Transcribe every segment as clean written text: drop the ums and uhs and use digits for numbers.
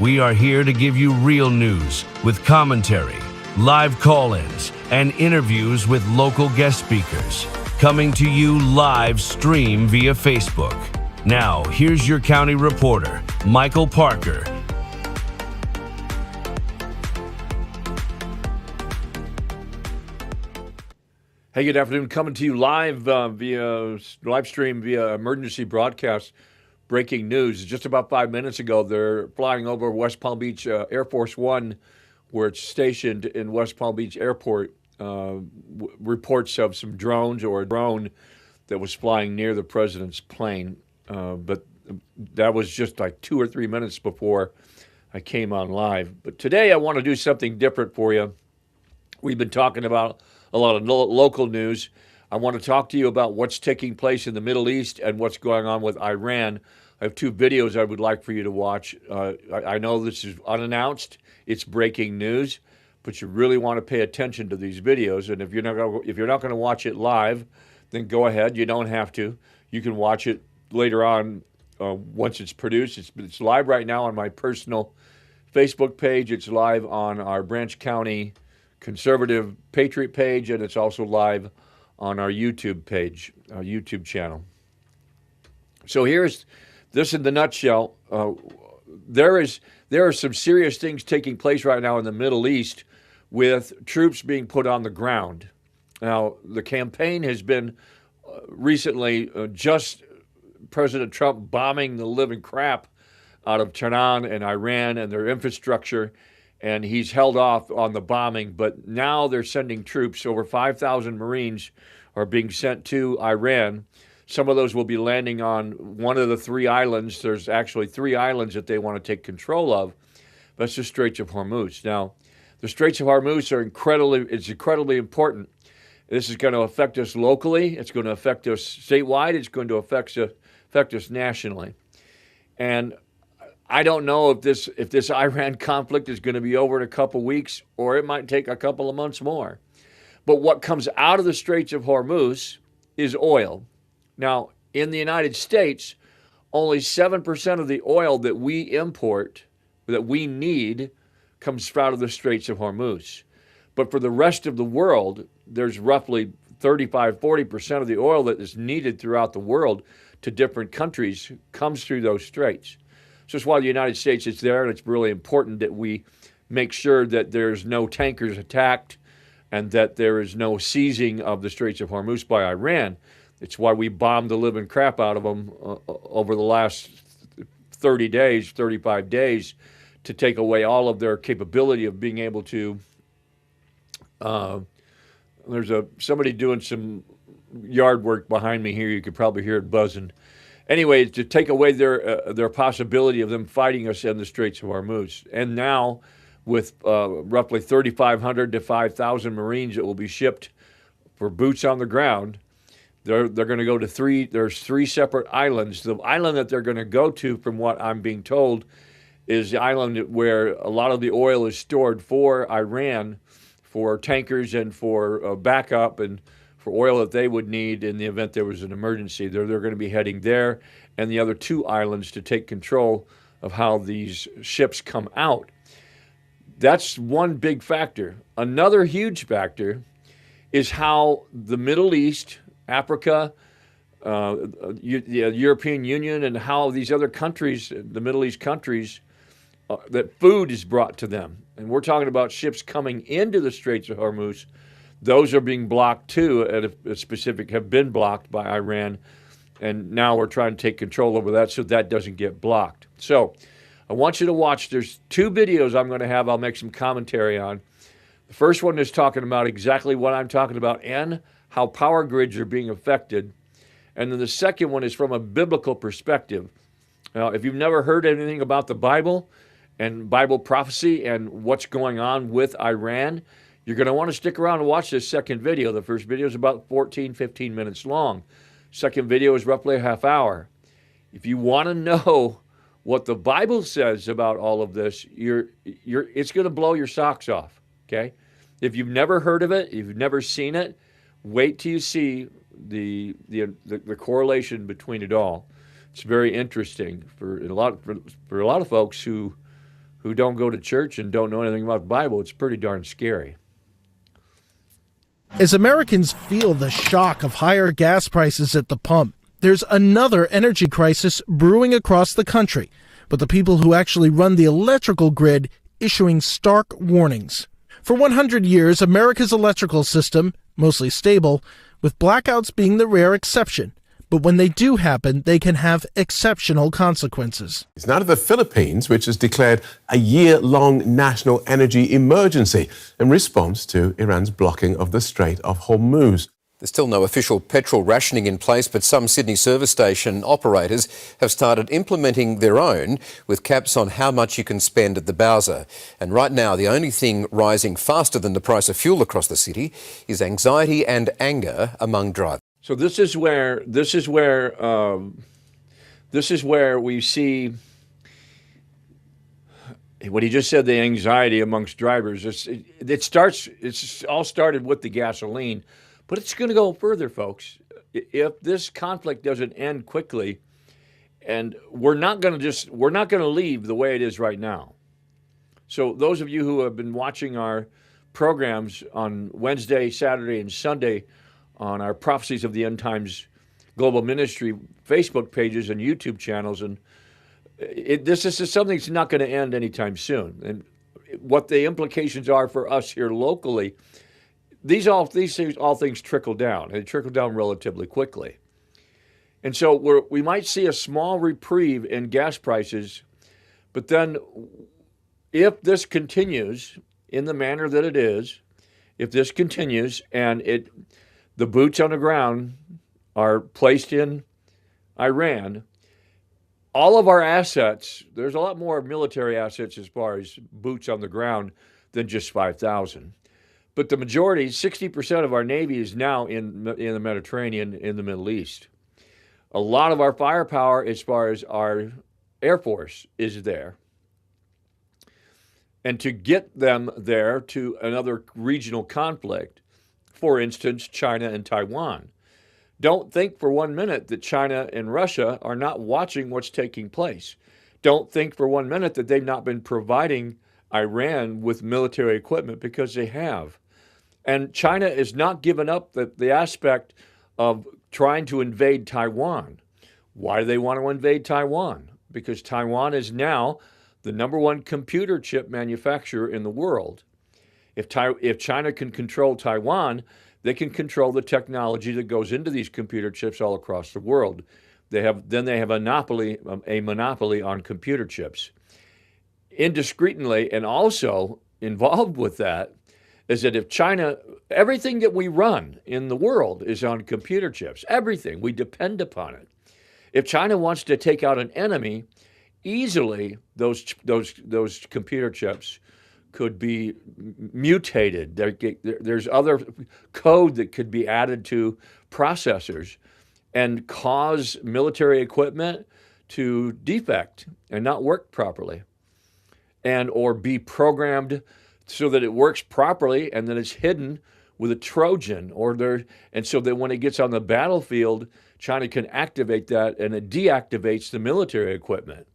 We are here to give you real news with commentary, live call-ins, and interviews with local guest speakers. Coming to you live stream via Facebook. Now, here's your county reporter, Michael Parker. Hey, good afternoon. Coming to you live via live stream via emergency broadcast. Breaking news. Just about 5 minutes ago, they're flying over West Palm Beach Air Force One, where it's stationed in West Palm Beach Airport. Reports of some drones or a drone that was flying near the president's plane. But that was just like 2 or 3 minutes before I came on live. But today I want to do something different for you. We've been talking about a lot of local news. I want to talk to you about what's taking place in the Middle East and what's going on with Iran. I have 2 videos I would like for you to watch. I know this is unannounced. It's breaking news, but you really want to pay attention to these videos. And if you're not going to watch it live, then go ahead. You don't have to. You can watch it later on once it's produced. It's live right now on my personal Facebook page. It's live on our Branch County Conservative Patriot page, and it's also live on our YouTube page, our YouTube channel. So here's this in the nutshell. There are some serious things taking place right now in the Middle East with troops being put on the ground. Now, the campaign has been recently just President Trump bombing the living crap out of Tehran and Iran and their infrastructure, and he's held off on the bombing. But now they're sending troops. Over 5,000 Marines are being sent to Iran. Some of those will be landing on one of the 3 islands. There's actually 3 islands that they want to take control of. That's the Straits of Hormuz. Now, the Straits of Hormuz are incredibly important. This is going to affect us locally. It's going to affect us statewide. It's going to affect us nationally. And I don't know if this Iran conflict is going to be over in a couple weeks, or it might take a couple of months more. But what comes out of the Straits of Hormuz is oil. Now, in the United States, only 7% of the oil that we import, that we need, comes out of the Straits of Hormuz. But for the rest of the world, there's roughly 35-40% of the oil that is needed throughout the world to different countries comes through those straits. So that's why the United States is there, and it's really important that we make sure that there's no tankers attacked and that there is no seizing of the Straits of Hormuz by Iran. It's why we bombed the living crap out of them over the last 30 days, 35 days, to take away all of their capability of being able to. There's somebody doing some yard work behind me here. You could probably hear it buzzing. Anyway, to take away their possibility of them fighting us in the Straits of Hormuz. And now, with roughly 3,500 to 5,000 Marines that will be shipped for boots on the ground, they're going to go to there's 3 separate islands. The island that they're going to go to, from what I'm being told, is the island where a lot of the oil is stored for Iran, for tankers and for backup and for oil that they would need in the event there was an emergency. They're going to be heading there and the other 2 islands to take control of how these ships come out. That's one big factor. Another huge factor is how the Middle East, Africa, the European Union, and how these other countries, the Middle East countries, that food is brought to them. And we're talking about ships coming into the Straits of Hormuz. Those are being blocked too, have been blocked by Iran. And now we're trying to take control over that so that doesn't get blocked. So I want you to watch. There's 2 videos I'm going to have. I'll make some commentary on. The first one is talking about exactly what I'm talking about and how power grids are being affected. And then the second one is from a biblical perspective. Now, if you've never heard anything about the Bible and Bible prophecy and what's going on with Iran, you're going to want to stick around and watch this second video. The first video is about 15 minutes long. Second video is roughly a half hour. If you want to know what the Bible says about all of this, it's going to blow your socks off, okay? If you've never heard of it, if you've never seen it, wait till you see the correlation between it all. It's very interesting for a lot of folks who who don't go to church and don't know anything about the Bible, it's pretty darn scary. As Americans feel the shock of higher gas prices at the pump, there's another energy crisis brewing across the country, but the people who actually run the electrical grid issuing stark warnings. For 100 years, America's electrical system, mostly stable, with blackouts being the rare exception. But when they do happen, they can have exceptional consequences. It's now to the Philippines, which has declared a year-long national energy emergency in response to Iran's blocking of the Strait of Hormuz. There's still no official petrol rationing in place, but some Sydney service station operators have started implementing their own with caps on how much you can spend at the Bowser. And right now, the only thing rising faster than the price of fuel across the city is anxiety and anger among drivers. So this is where we see what he just said, the anxiety amongst drivers. It's all started with the gasoline, but it's going to go further, folks. If this conflict doesn't end quickly, and we're not going to leave the way it is right now. So those of you who have been watching our programs on Wednesday, Saturday, and Sunday on our Prophecies of the End Times Global Ministry Facebook pages and YouTube channels, and this is something that's not going to end anytime soon. And what the implications are for us here locally, these things trickle down, and they trickle down relatively quickly. And so we might see a small reprieve in gas prices, but then if this continues in the manner that it is, if this continues and the boots on the ground are placed in Iran, all of our assets, there's a lot more military assets as far as boots on the ground than just 5,000. But the majority, 60% of our Navy is now in the Mediterranean, in the Middle East. A lot of our firepower as far as our Air Force is there. And to get them there to another regional conflict, for instance, China and Taiwan. Don't think for 1 minute that China and Russia are not watching what's taking place. Don't think for 1 minute that they've not been providing Iran with military equipment, because they have. And China has not given up the aspect of trying to invade Taiwan. Why do they want to invade Taiwan? Because Taiwan is now the #1 computer chip manufacturer in the world. If China can control Taiwan, they can control the technology that goes into these computer chips all across the world. They have a monopoly on computer chips. Indiscreetly, and also involved with that, is that if China, everything that we run in the world is on computer chips. Everything, we depend upon it. If China wants to take out an enemy, easily those computer chips could be mutated. There's other code that could be added to processors and cause military equipment to defect and not work properly, and or be programmed so that it works properly and then it's hidden with a Trojan, and so that when it gets on the battlefield, China can activate that and it deactivates the military equipment.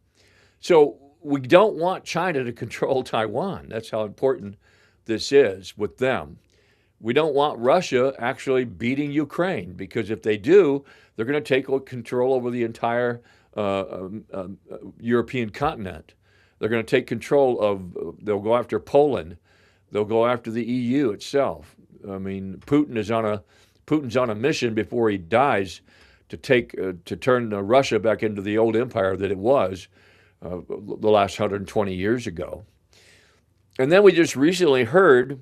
So we don't want China to control Taiwan. That's how important this is with them. We don't want Russia actually beating Ukraine, because if they do, they're going to take control over the entire European continent. They're going to take control they'll go after Poland. They'll go after the EU itself. I mean, Putin's on a mission before he dies to turn Russia back into the old empire that it was the last 120 years ago. And then we just recently heard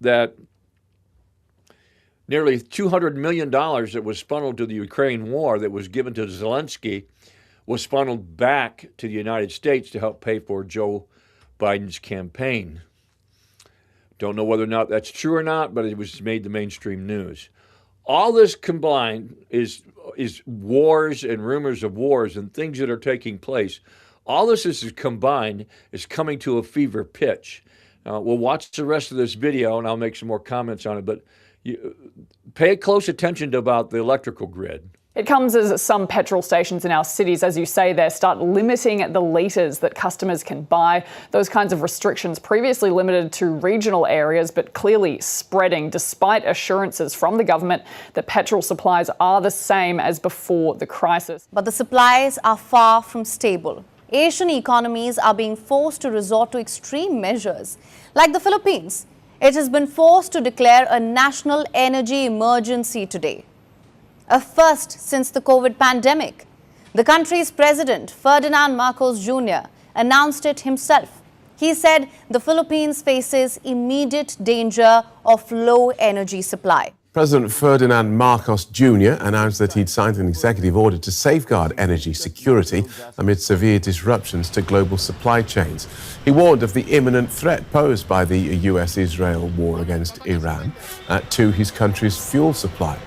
that nearly $200 million that was funneled to the Ukraine war, that was given to Zelensky, was funneled back to the United States to help pay for Joe Biden's campaign. Don't know whether or not that's true or not, but it was made the mainstream news. All this combined is wars and rumors of wars and things that are taking place. All this is combined is coming to a fever pitch. We'll watch the rest of this video, and I'll make some more comments on it, but pay close attention to about the electrical grid. It comes as some petrol stations in our cities, as you say there, start limiting the litres that customers can buy. Those kinds of restrictions previously limited to regional areas, but clearly spreading despite assurances from the government that petrol supplies are the same as before the crisis. But the supplies are far from stable. Asian economies are being forced to resort to extreme measures. Like the Philippines, it has been forced to declare a national energy emergency today. A first since the COVID pandemic. The country's president, Ferdinand Marcos Jr., announced it himself. He said the Philippines faces immediate danger of low energy supply. President Ferdinand Marcos Jr. announced that he'd signed an executive order to safeguard energy security amid severe disruptions to global supply chains. He warned of the imminent threat posed by the US-Israel war against Iran to his country's fuel supply.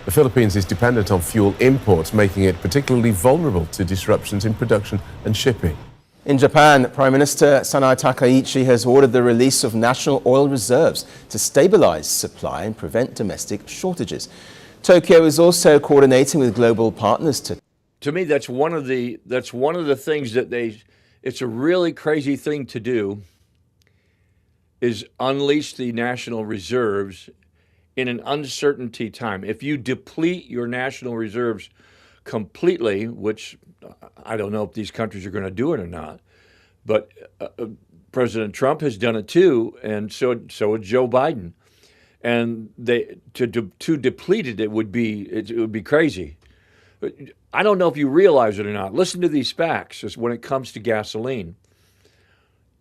The Philippines is dependent on fuel imports, making it particularly vulnerable to disruptions in production and shipping. In Japan, Prime Minister Sanai Takaichi has ordered the release of national oil reserves to stabilize supply and prevent domestic shortages. Tokyo is also coordinating with global partners To me, that's one of the things that it's a really crazy thing to do, is unleash the national reserves in an uncertainty time. If you deplete your national reserves completely, which I don't know if these countries are going to do it or not, but President Trump has done it too, and so would Joe Biden. And to deplete it, it would be crazy. I don't know if you realize it or not. Listen to these facts when it comes to gasoline.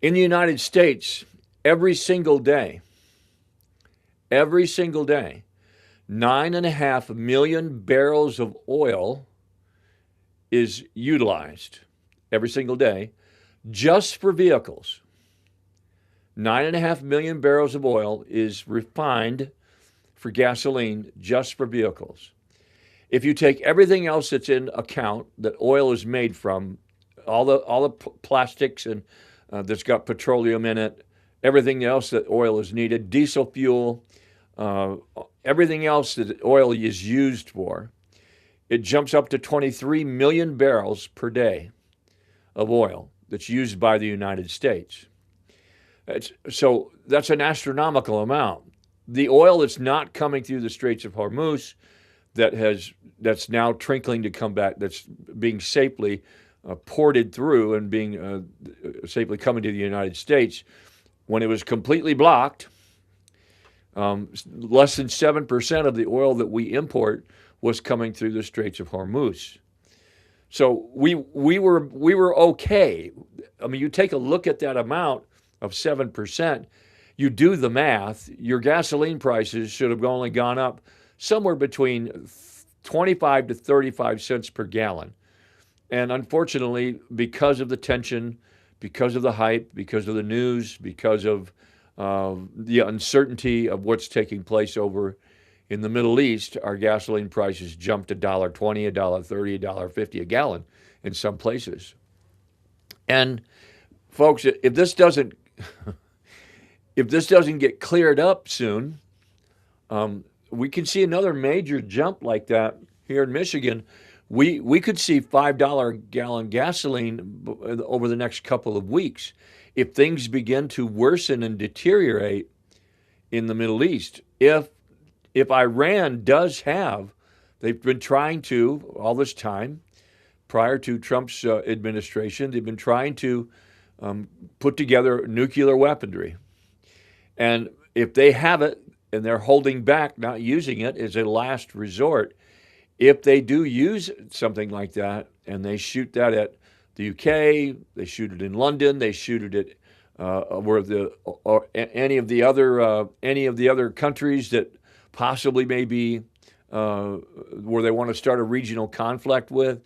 In the United States, every single day, 9.5 million barrels of oil is utilized every single day just for vehicles. 9.5 million barrels of oil is refined for gasoline just for vehicles. If you take everything else that's in account that oil is made from, all the plastics and that's got petroleum in it, everything else that oil is needed, diesel fuel, everything else that oil is used for, it jumps up to 23 million barrels per day of oil that's used by the United States. So that's an astronomical amount. The oil that's not coming through the Straits of Hormuz, that's now trickling to come back, that's being safely ported through and being safely coming to the United States, when it was completely blocked, less than 7% of the oil that we import was coming through the Straits of Hormuz. So we were okay. I mean, you take a look at that amount of 7%, you do the math, your gasoline prices should have only gone up somewhere between 25 to 35 cents per gallon. And unfortunately, because of the tension, because of the hype, because of the news, because of the uncertainty of what's taking place over in the Middle East, our gasoline prices jumped $1.20, $1.30, $1.50 a gallon in some places. And folks, if this doesn't get cleared up soon, we can see another major jump like that here in Michigan. We could see $5 gallon gasoline over the next couple of weeks if things begin to worsen and deteriorate in the Middle East. If Iran does have, they've been trying to, all this time, prior to Trump's administration, they've been trying to put together nuclear weaponry. And if they have it and they're holding back, not using it as a last resort, if they do use something like that and they shoot that at the UK, they shoot it in London, they shoot it at any of the other countries that possibly may be where they want to start a regional conflict with,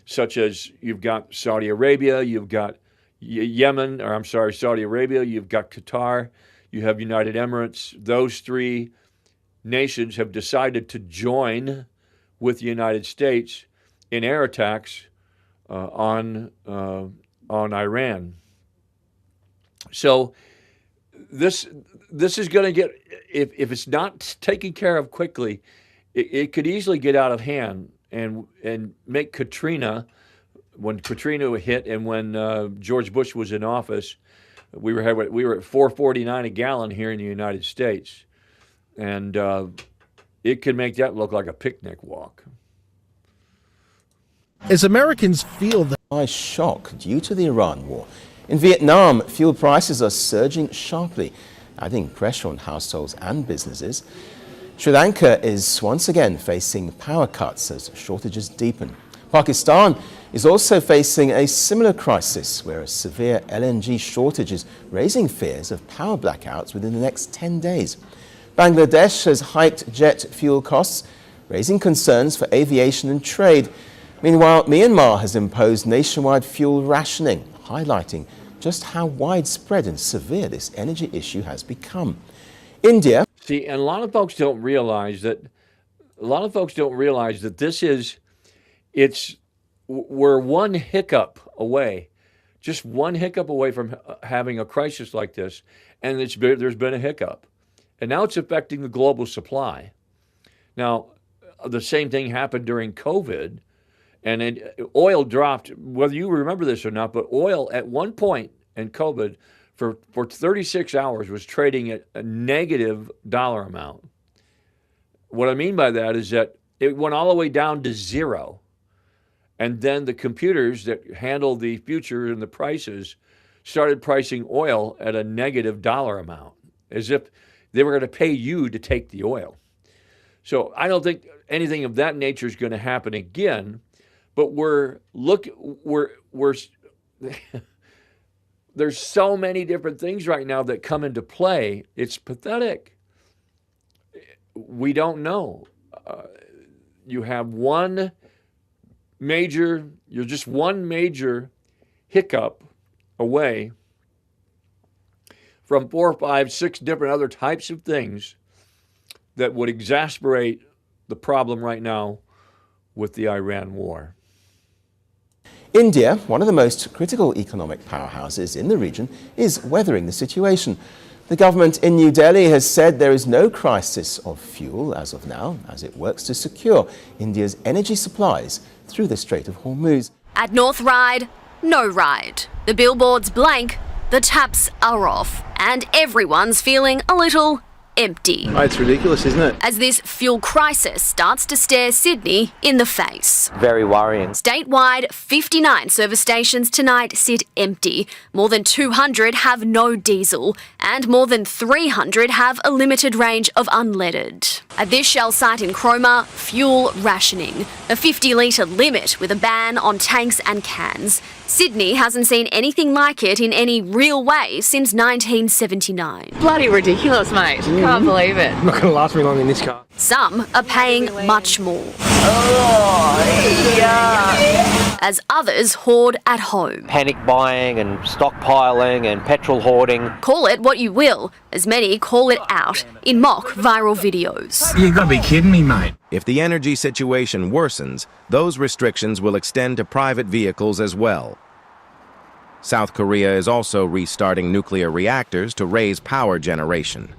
such as you've got Saudi Arabia, you've got Saudi Arabia, you've got Qatar, you have United Emirates. Those three nations have decided to join with the United States in air attacks on Iran. So this is going to get, if it's not taken care of quickly, it could easily get out of hand. and make Katrina, when Katrina hit and when George Bush was in office, we were at $4.49 a gallon here in the United States, and it could make that look like a picnic walk. As Americans feel the shock due to the Iran war. In Vietnam, fuel prices are surging sharply, adding pressure on households and businesses. Sri Lanka is once again facing power cuts as shortages deepen. Pakistan is also facing a similar crisis, where a severe LNG shortage is raising fears of power blackouts within the next 10 days. Bangladesh has hiked jet fuel costs, raising concerns for aviation and trade. Meanwhile, Myanmar has imposed nationwide fuel rationing, highlighting just how widespread and severe this energy issue has become. India. See, and a lot of folks don't realize that. We're one hiccup away, just one hiccup away from having a crisis like this, and there's been a hiccup, and now it's affecting the global supply. Now, the same thing happened during COVID, and oil dropped. Whether you remember this or not, but oil at one point in COVID for 36 hours was trading at a negative dollar amount. What I mean by that is that it went all the way down to zero. And then the computers that handle the future and the prices started pricing oil at a negative dollar amount, as if they were going to pay you to take the oil. So I don't think anything of that nature is going to happen again. But there's so many different things right now that come into play. It's pathetic. We don't know. You're just one major hiccup away from 4, 5, 6 different other types of things that would exacerbate the problem right now with the Iran war. India, one of the most critical economic powerhouses in the region, is weathering the situation. The government in New Delhi has said there is no crisis of fuel as of now, as it works to secure India's energy supplies through the Strait of Hormuz. At North Ride, no ride. The billboard's blank, the taps are off, and everyone's feeling a little empty. Oh, it's ridiculous, isn't it? As this fuel crisis starts to stare Sydney in the face. Very worrying. Statewide, 59 service stations tonight sit empty. More than 200 have no diesel, and more than 300 have a limited range of unleaded. At this Shell site in Cromer, fuel rationing. A 50-litre limit with a ban on tanks and cans. Sydney hasn't seen anything like it in any real way since 1979. Bloody ridiculous, mate. Can't believe it. Not going to last me long in this car. Some are paying much more. As others hoard at home. Panic buying and stockpiling and petrol hoarding. Call it what you will, as many call it out in mock viral videos. You've got to be kidding me, mate. If the energy situation worsens, those restrictions will extend to private vehicles as well. South Korea is also restarting nuclear reactors to raise power generation.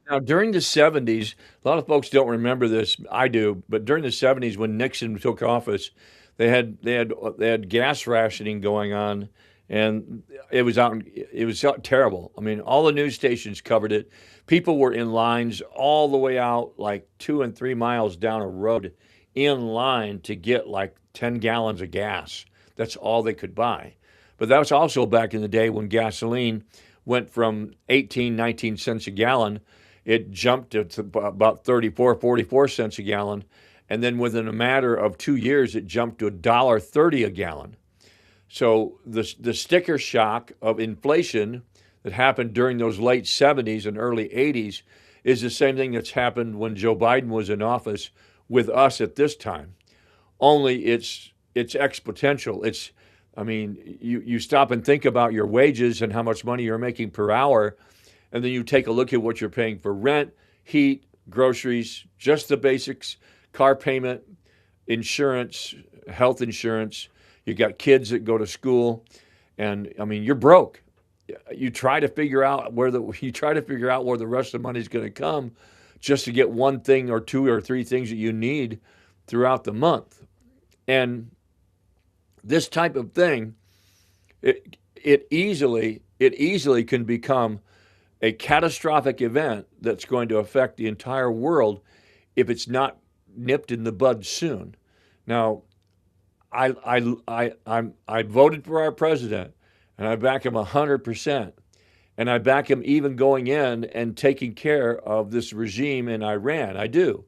Now, during the 70s, a lot of folks don't remember this. I do, but during the 70s, when Nixon took office, they had gas rationing going on, and it was terrible. I mean, all the news stations covered it. People were in lines all the way out, like 2 and 3 miles down a road, in line to get like 10 gallons of gas. That's all they could buy. But that was also back in the day when gasoline went from 18, 19 cents a gallon. It jumped to about 34, 44 cents a gallon. And then within a matter of 2 years, it jumped to $1.30 a gallon. So the sticker shock of inflation that happened during those late 70s and early 80s is the same thing that's happened when Joe Biden was in office with us at this time. Only it's exponential. You stop and think about your wages and how much money you're making per hour, and then you take a look at what you're paying for rent, heat, groceries, just the basics, car payment, insurance, health insurance. You got kids that go to school, and I mean, you're broke. You try to figure out where the rest of the money is going to come, just to get one thing or two or three things that you need throughout the month. And this type of thing, it easily can become a catastrophic event that's going to affect the entire world if it's not nipped in the bud soon. Now, I voted for our president, and I back him 100%. And I back him even going in and taking care of this regime in Iran. I do.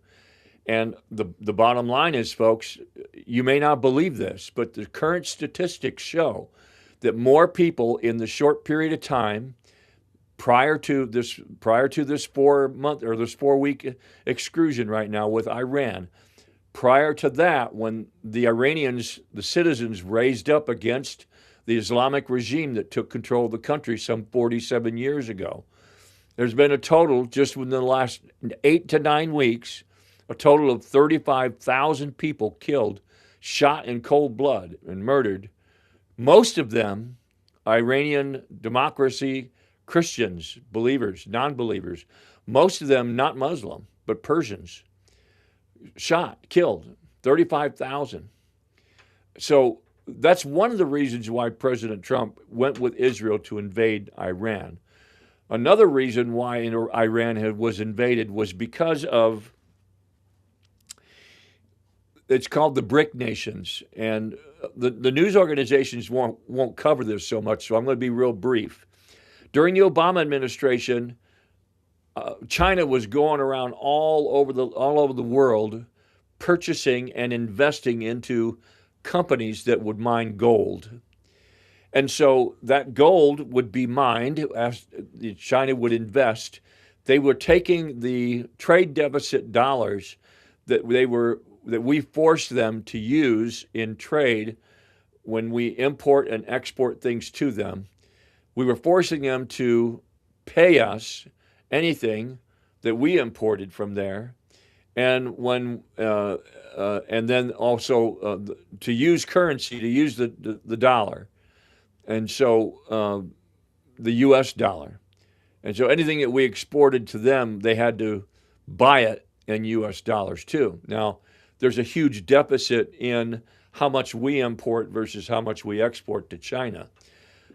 And the bottom line is, folks, you may not believe this, but the current statistics show that more people in the short period of time prior to this 4-month or this 4-week exclusion right now with Iran, prior to that, when the Iranians, the citizens, raised up against the Islamic regime that took control of the country some 47 years ago, there's been a total, just within the last 8 to 9 weeks, a total of 35,000 people killed, shot in cold blood and murdered. Most of them Iranian democracy Christians, believers, non-believers. Most of them not Muslim, but Persians. Shot, killed, 35,000. So that's one of the reasons why President Trump went with Israel to invade Iran. Another reason why Iran was invaded was because of, it's called the BRIC nations. And the news organizations won't cover this so much, so I'm going to be real brief. During the Obama administration, China was going around all over the world purchasing and investing into companies that would mine gold. And so that gold would be mined as China would invest. They were taking the trade deficit dollars that we forced them to use in trade when we import and export things to them. We were forcing them to pay us anything that we imported from there, and and then also to use currency, to use the dollar, and so the U.S. dollar, and so anything that we exported to them, they had to buy it in U.S. dollars too. Now, there's a huge deficit in how much we import versus how much we export to China.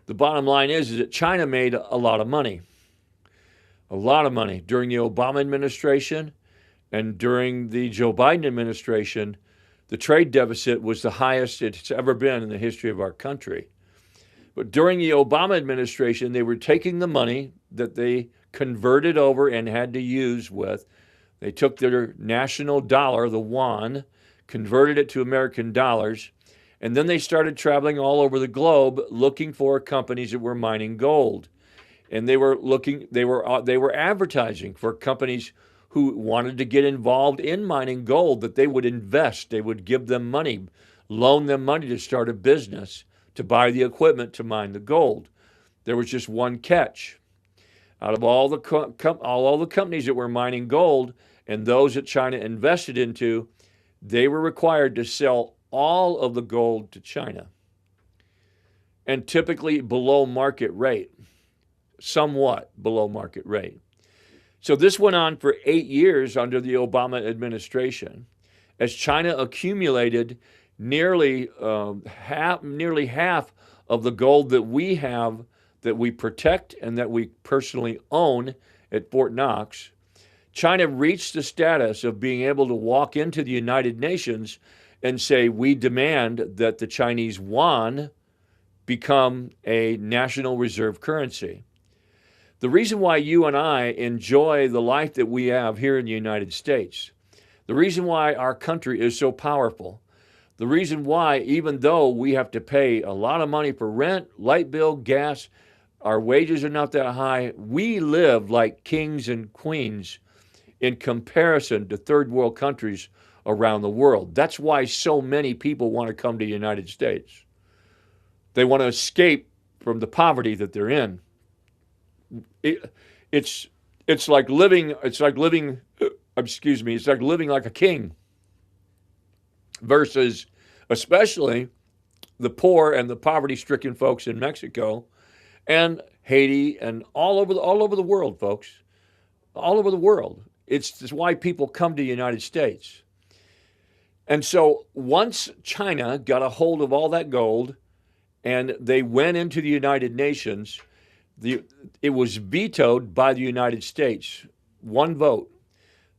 The bottom line is that China made a lot of money during the Obama administration, and during the Joe Biden administration. The trade deficit was the highest it's ever been in the history of our country. But during the Obama administration, they were taking the money that they converted over and had to use with. They took their national dollar, the yuan, converted it to American dollars, and then they started traveling all over the globe looking for companies that were mining gold. And they were advertising for companies who wanted to get involved in mining gold, that they would invest, they would give them money, loan them money to start a business, to buy the equipment to mine the gold. There was just one catch. Out of all the companies that were mining gold and those that China invested into, they were required to sell all of the gold to China, and typically below market rate, somewhat below market rate. So this went on for 8 years under the Obama administration, as China accumulated nearly half of the gold that we have, that we protect and that we personally own at Fort Knox. China reached the status of being able to walk into the United Nations and say, we demand that the Chinese yuan become a national reserve currency. The reason why you and I enjoy the life that we have here in the United States, the reason why our country is so powerful, the reason why, even though we have to pay a lot of money for rent, light bill, gas, our wages are not that high, we live like kings and queens in comparison to third world countries around the world. That's why so many people want to come to the United States. They want to escape from the poverty that they're in. It's like living like a king, versus especially the poor and the poverty-stricken folks in Mexico and Haiti and all over the world, folks. All over the world. It's why people come to the United States. And so once China got a hold of all that gold and they went into the United Nations, it was vetoed by the United States. One vote.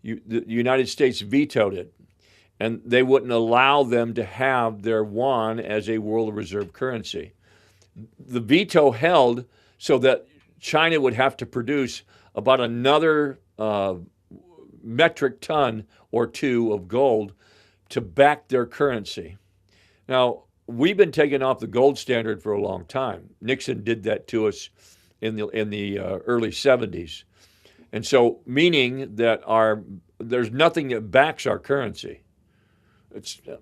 The United States vetoed it. And they wouldn't allow them to have their yuan as a world reserve currency. The veto held so that China would have to produce about another metric ton or two of gold to back their currency. Now, we've been taken off the gold standard for a long time. Nixon did that to us in the early 70s. And so, meaning that there's nothing that backs our currency.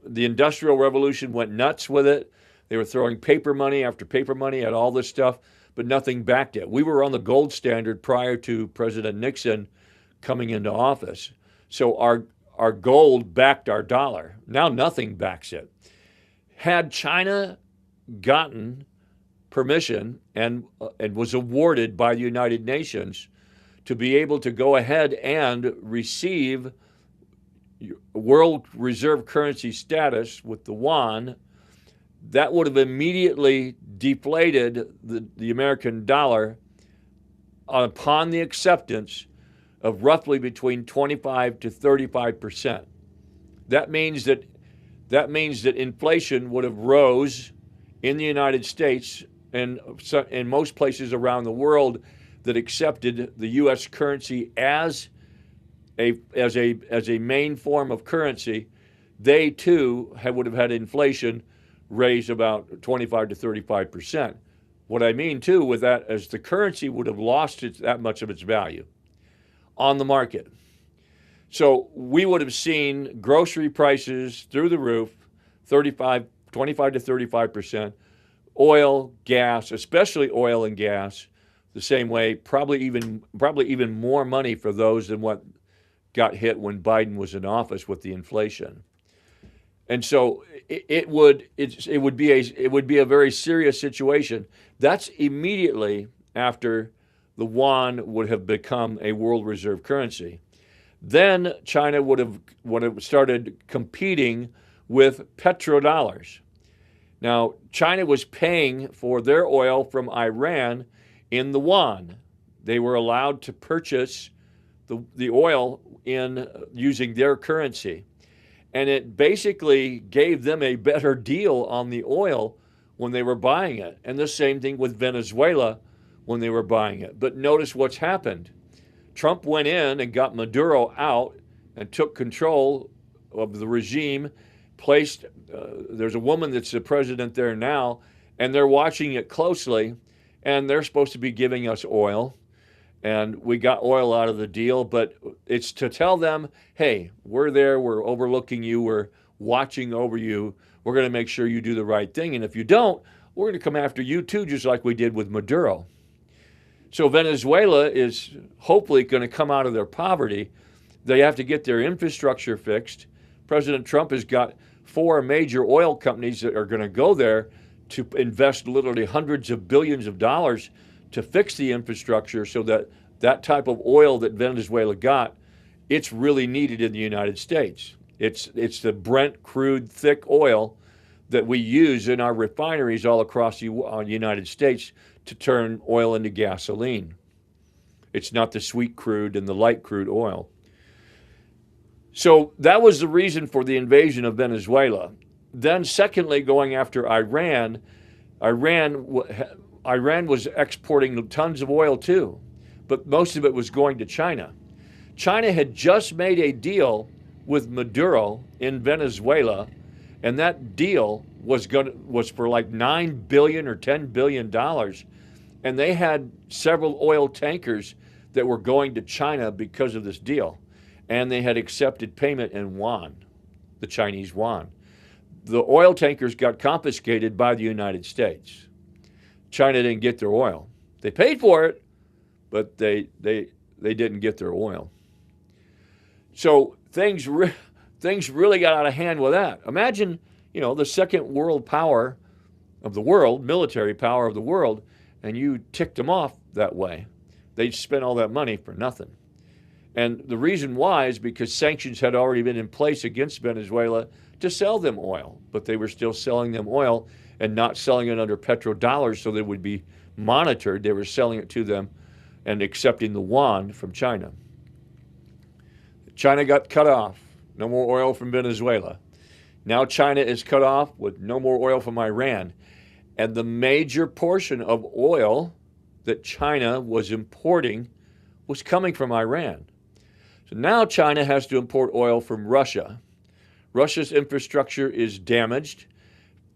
The Industrial Revolution went nuts with it. They were throwing paper money after paper money at all this stuff, but nothing backed it. We were on the gold standard prior to President Nixon coming into office. So our gold backed our dollar. Now nothing backs it. Had China gotten permission and was awarded by the United Nations to be able to go ahead and receive world reserve currency status with the yuan, that would have immediately deflated the American dollar upon the acceptance of roughly between 25 to 35%. That means that inflation would have rose in the United States and in most places around the world that accepted the U.S. currency as a main form of currency. They too would have had inflation raised about 25 to 35%. What I mean too with that is the currency would have lost that much of its value on the market. So we would have seen grocery prices through the roof, 25 to 35%. Oil, gas, especially oil and gas, the same way, probably even more money for those than what got hit when Biden was in office with the inflation. And so it would be a very serious situation. That's immediately after the yuan would have become a world reserve currency. Then China would have started competing with petrodollars. Now, China was paying for their oil from Iran in the yuan. They were allowed to purchase the oil in using their currency. And it basically gave them a better deal on the oil when they were buying it. And the same thing with Venezuela when they were buying it. But notice what's happened. Trump went in and got Maduro out and took control of the regime, there's a woman that's the president there now, and they're watching it closely, and they're supposed to be giving us oil. And we got oil out of the deal, but it's to tell them, hey, we're there, we're overlooking you, we're watching over you, we're going to make sure you do the right thing. And if you don't, we're going to come after you too, just like we did with Maduro. So Venezuela is hopefully going to come out of their poverty. They have to get their infrastructure fixed. President Trump has got 4 major oil companies that are going to go there to invest literally hundreds of billions of dollars to fix the infrastructure so that that type of oil that Venezuela got, it's really needed in the United States. It's the Brent crude thick oil that we use in our refineries all across the United States to turn oil into gasoline. It's not the sweet crude and the light crude oil. So that was the reason for the invasion of Venezuela. Then secondly, going after Iran was exporting tons of oil too, but most of it was going to China. China had just made a deal with Maduro in Venezuela, and that deal was for like $9 billion or $10 billion, and they had several oil tankers that were going to China because of this deal, and they had accepted payment in yuan, the Chinese yuan. The oil tankers got confiscated by the United States. China didn't get their oil. They paid for it, but they didn't get their oil. So things really got out of hand with that. Imagine, the second world power of the world, military power of the world, and you ticked them off that way. They spent all that money for nothing. And the reason why is because sanctions had already been in place against Venezuela to sell them oil, but they were still selling them oil and not selling it under petrodollars so they would be monitored. They were selling it to them and accepting the yuan from China. China got cut off. No more oil from Venezuela. Now China is cut off with no more oil from Iran. And the major portion of oil that China was importing was coming from Iran. So now China has to import oil from Russia. Russia's infrastructure is damaged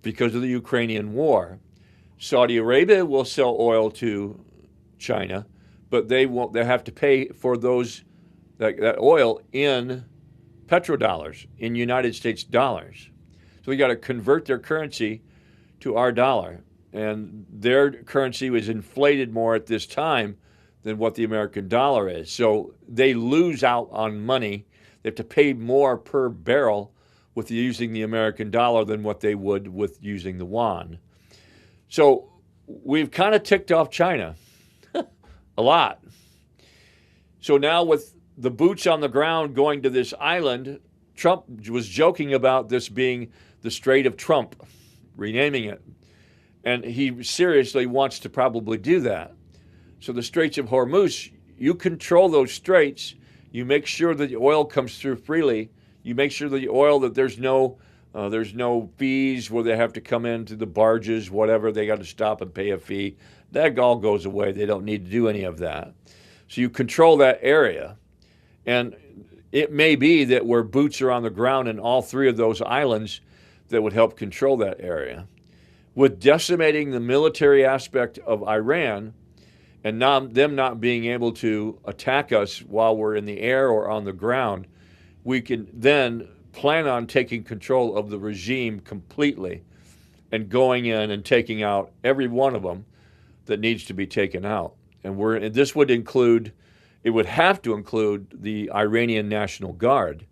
because of the Ukrainian war. Saudi Arabia will sell oil to China, but they have to pay for that oil in petrodollars, in United States dollars. So we got to convert their currency to our dollar. And their currency was inflated more at this time than what the American dollar is. So they lose out on money. They have to pay more per barrel with using the American dollar than what they would with using the yuan. So we've kind of ticked off China a lot. So now with the boots on the ground going to this island, Trump was joking about this being the Strait of Trump, renaming it. And he seriously wants to probably do that. So the Straits of Hormuz, you control those straits. You make sure that the oil comes through freely. You make sure that the oil, that there's no fees where they have to come into the barges, whatever. They got to stop and pay a fee. That all goes away. They don't need to do any of that. So you control that area. And it may be that where boots are on the ground in all three of those islands, that would help control that area. With decimating the military aspect of Iran and them not being able to attack us while we're in the air or on the ground, we can then plan on taking control of the regime completely and going in and taking out every one of them that needs to be taken out. And this would include, it would have to include the Iranian National Guard.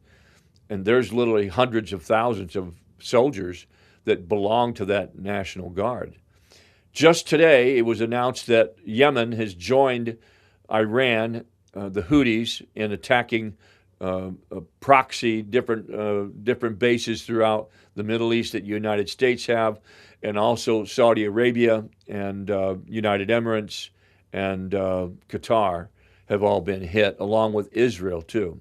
And there's literally hundreds of thousands of soldiers that belong to that National Guard. Just today, it was announced that Yemen has joined Iran, the Houthis, in attacking proxy different bases throughout the Middle East that the United States have, and also Saudi Arabia and United Emirates and Qatar have all been hit, along with Israel too.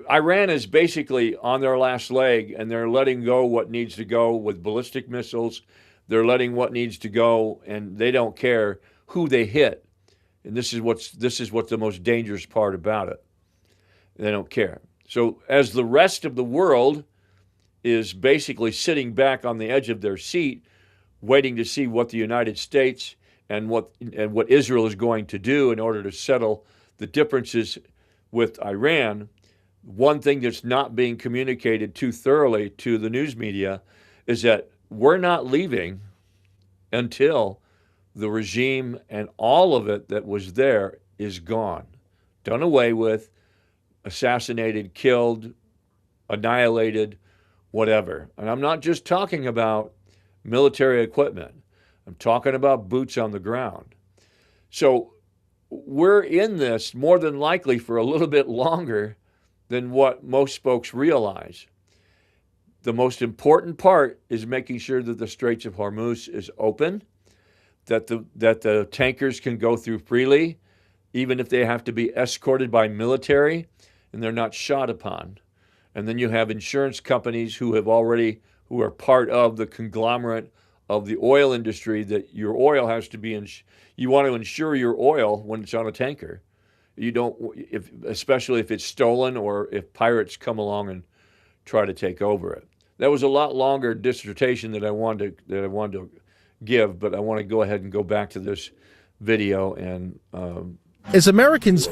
Iran is basically on their last leg, and they're letting go what needs to go with ballistic missiles. They're letting what needs to go, and they don't care who they hit. And this is what's the most dangerous part about it. They don't care. So as the rest of the world is basically sitting back on the edge of their seat, waiting to see what the United States and what Israel is going to do in order to settle the differences with Iran, one thing that's not being communicated too thoroughly to the news media is that we're not leaving until the regime and all of it that was there is gone, done away with, assassinated, killed, annihilated, whatever. And I'm not just talking about military equipment. I'm talking about boots on the ground. So we're in this more than likely for a little bit longer than what most folks realize. The most important part is making sure that the Straits of Hormuz is open, that the tankers can go through freely, even if they have to be escorted by military and they're not shot upon. And then you have insurance companies who are part of the conglomerate of the oil industry, that your oil has to be you want to insure your oil when it's on a tanker. You don't, especially if it's stolen or if pirates come along and try to take over it. That was a lot longer dissertation that I wanted to give, but I want to go ahead and go back to this video. And as Americans,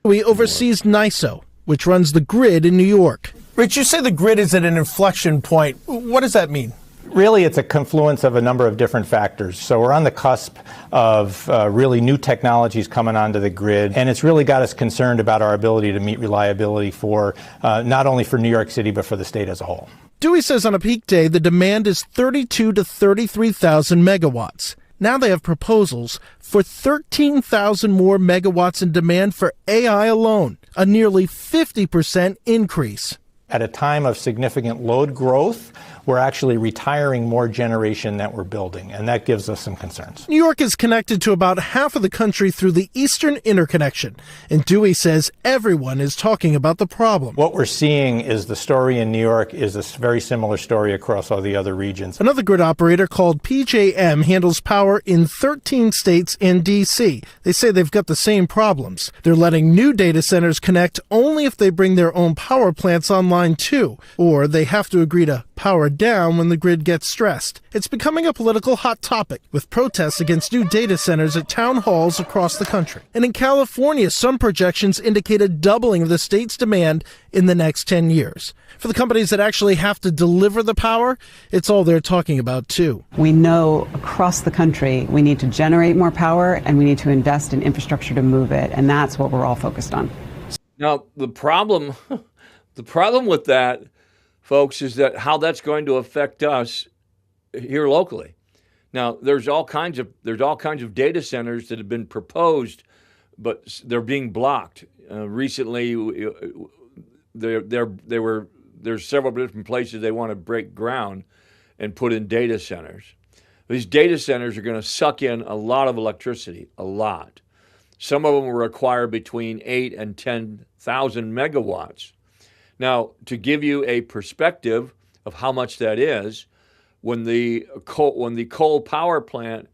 we oversees NYSO, which runs the grid in New York. Rich, you say the grid is at an inflection point. What does that mean? Really, it's a confluence of a number of different factors. So we're on the cusp of really new technologies coming onto the grid, and it's really got us concerned about our ability to meet reliability for not only for New York City, but for the state as a whole. Dewey says on a peak day, the demand is 32 to 33,000 megawatts. Now they have proposals for 13,000 more megawatts in demand for AI alone, a nearly 50% increase. At a time of significant load growth, we're actually retiring more generation that we're building, and that gives us some concerns. New York is connected to about half of the country through the Eastern Interconnection, and Dewey says everyone is talking about the problem. What we're seeing is the story in New York is a very similar story across all the other regions. Another grid operator called PJM handles power in 13 states and D.C. They say they've got the same problems. They're letting new data centers connect only if they bring their own power plants online too, or they have to agree to power down when the grid gets stressed. It's becoming a political hot topic, with protests against new data centers at town halls across the country. And in California, some projections indicate a doubling of the state's demand in the next 10 years. For the companies that actually have to deliver the power, it's all they're talking about too. We know across the country we need to generate more power and we need to invest in infrastructure to move it, and that's what we're all focused on. Now, the problem with that, folks, is that how that's going to affect us here locally. Now, there's all kinds of data centers that have been proposed, but they're being blocked. Recently, there's several different places they want to break ground and put in data centers. These data centers are going to suck in a lot of electricity, a lot. Some of them will require between 8 and 10,000 megawatts. Now, to give you a perspective of how much that is, when the coal power plant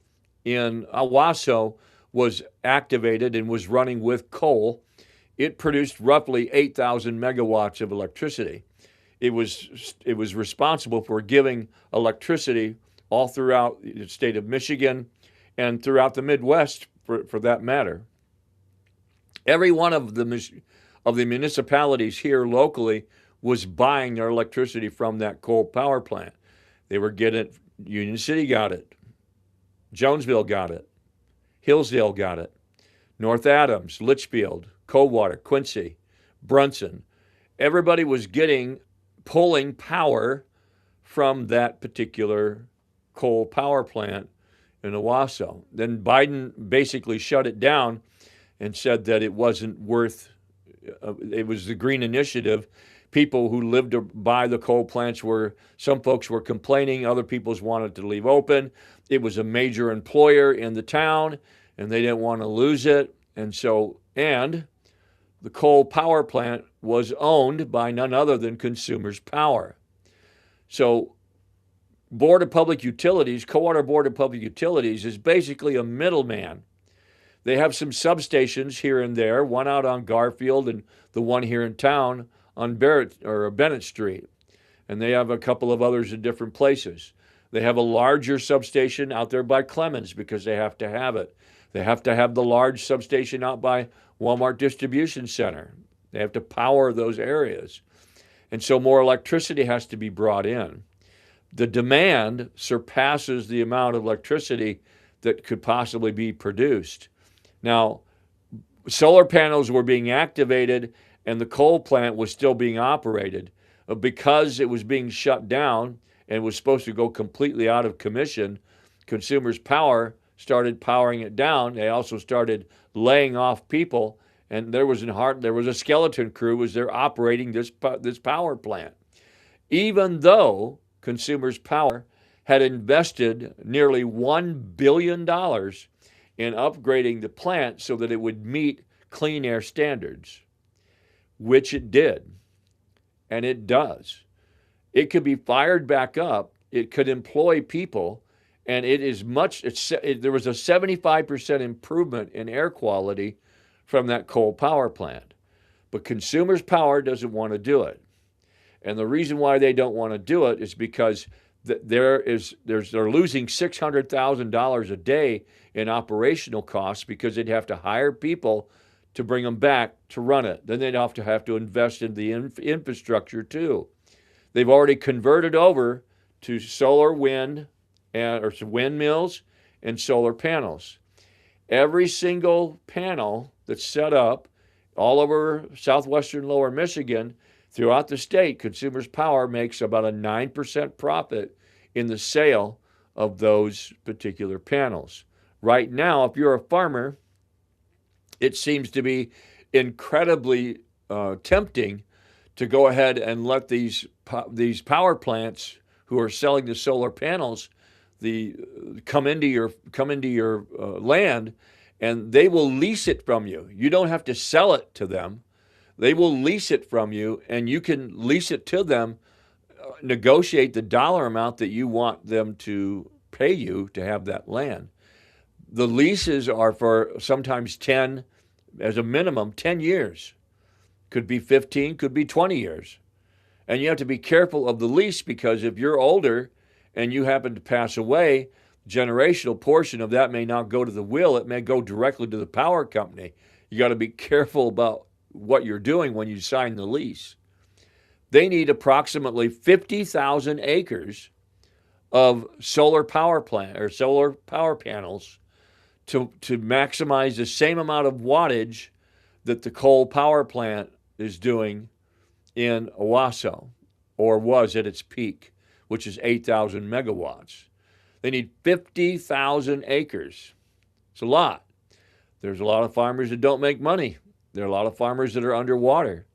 in Owasso was activated and was running with coal, it produced roughly 8,000 megawatts of electricity. It was responsible for giving electricity all throughout the state of Michigan and throughout the Midwest, for that matter. Every one of the municipalities here locally was buying their electricity from that coal power plant. They were getting it. Union City got it. Jonesville got it. Hillsdale got it. North Adams, Litchfield, Coldwater, Quincy, Brunson. Everybody was pulling power from that particular coal power plant in Owasso. Then Biden basically shut it down and said that it wasn't worth. It was the Green Initiative. People who lived by the coal plants some folks were complaining, other people wanted to leave open. It was a major employer in the town, and they didn't want to lose it. And the coal power plant was owned by none other than Consumers Power. So Board of Public Utilities, Coldwater Board of Public Utilities, is basically a middleman. They have some substations here and there, one out on Garfield and the one here in town on Bennett Street. And they have a couple of others in different places. They have a larger substation out there by Clemens because they have to have it. They have to have the large substation out by Walmart Distribution Center. They have to power those areas. And so more electricity has to be brought in. The demand surpasses the amount of electricity that could possibly be produced. Now, solar panels were being activated and the coal plant was still being operated. Because it was being shut down and was supposed to go completely out of commission, Consumers Power started powering it down. They also started laying off people, and there was a skeleton crew as they're operating this power plant. Even though Consumers Power had invested nearly $1 billion in upgrading the plant so that it would meet clean air standards, which it did, and it does. It could be fired back up. It could employ people, and there was a 75% improvement in air quality from that coal power plant. But Consumers Power doesn't want to do it. And the reason why they don't want to do it is because they're losing $600,000 a day in operational costs because they'd have to hire people to bring them back to run it. Then they'd have to invest in the infrastructure too. They've already converted over to solar wind or some windmills and solar panels. Every single panel that's set up all over southwestern lower Michigan, throughout the state, Consumers Power makes about a 9% profit in the sale of those particular panels. Right now, if you're a farmer, it seems to be incredibly tempting to go ahead and let these power plants who are selling the solar panels come into your land, and they will lease it from you. You don't have to sell it to them. They will lease it from you, and you can lease it to them, negotiate the dollar amount that you want them to pay you to have that land. The leases are for sometimes 10, as a minimum, 10 years. Could be 15, could be 20 years. And you have to be careful of the lease, because if you're older and you happen to pass away, generational portion of that may not go to the will. It may go directly to the power company. You got to be careful about what you're doing when you sign the lease. They need approximately 50,000 acres of solar power plant or solar power panels to maximize the same amount of wattage that the coal power plant is doing in Owasso, or was at its peak, which is 8,000 megawatts. They need 50,000 acres. It's a lot. There's a lot of farmers that don't make money. There are a lot of farmers that are underwater,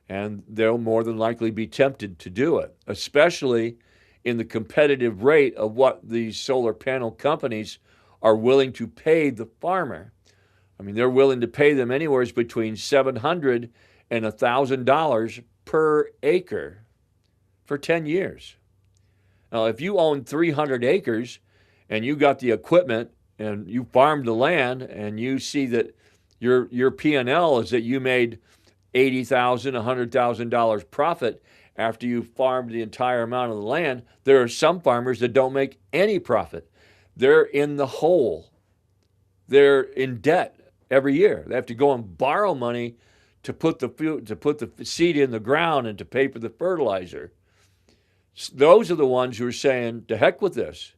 and they'll more than likely be tempted to do it, especially in the competitive rate of what these solar panel companies are willing to pay the farmer. I mean, they're willing to pay them anywhere between $700 and $1,000 per acre for 10 years. Now, if you own 300 acres and you got the equipment and you farmed the land, and you see that your P&L is that you made $80,000, $100,000 profit after you farmed the entire amount of the land, there are some farmers that don't make any profit. They're in the hole. They're in debt every year. They have to go and borrow money to put the seed in the ground and to pay for the fertilizer. Those are the ones who are saying, to heck with this.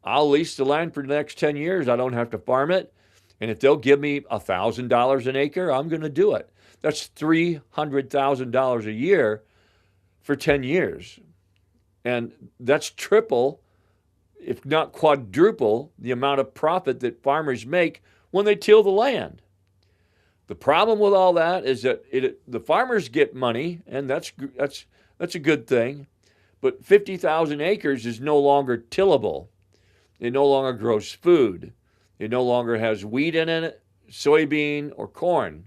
I'll lease the land for the next 10 years. I don't have to farm it. And if they'll give me $1,000 an acre, I'm going to do it. That's $300,000 a year for 10 years. And that's triple, if not quadruple, the amount of profit that farmers make when they till the land. The problem with all that is that the farmers get money, and that's a good thing. But 50,000 acres is no longer tillable. It no longer grows food. It no longer has wheat in it, soybean, or corn.